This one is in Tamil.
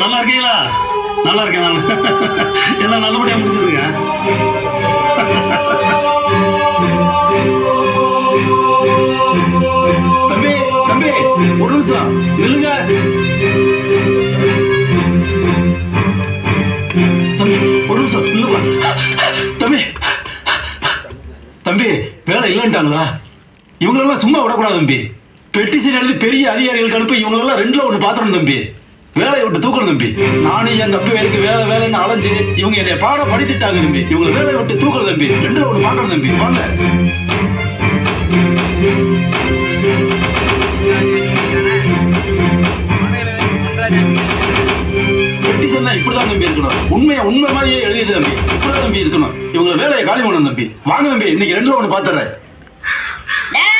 நல்லா இருக்கீங்களா? நல்லா இருக்கேன் நான். எல்லாம் நல்லபடியா முடிச்சிருங்க. தம்பி தம்பி ஒரு நிமிஷம் நில்லுங்க. தம்பி ஒரு நிமிஷம் நில்லுங்க. தம்பி தம்பி வேலை இல்லைன்ட்டாங்களா? இவங்களெல்லாம் சும்மா விடக்கூடாது தம்பி. பெட்டிஷன் எழுதி பெரிய அதிகாரிகளுக்கு அனுப்பி இவங்களெல்லாம் 2ல 1 பாத்திரம் தம்பி. வேலையை விட்டு தூக்கணும் தம்பி. நானும் என் தப்பி வேலைக்கு வேலை வேலைன்னு அலைஞ்சு இவங்க என்னை பாடம் படித்துட்டாங்க தம்பி. இவங்க வேலையை விட்டு தூக்கணும் தம்பி. 2ல 1 பார்க்கணும் தம்பி. வாங்க. பெட்டிஷன் இப்படிதான் தம்பி இருக்கணும். உண்மை மாதிரியே எழுதிட்டு தம்பி. இப்படிதான் தம்பி இருக்கணும். இவங்க வேலையை காலி பண்ணணும் தம்பி. வாங்க தம்பி, இன்னைக்கு 2ல 1 பாத்துறேன்.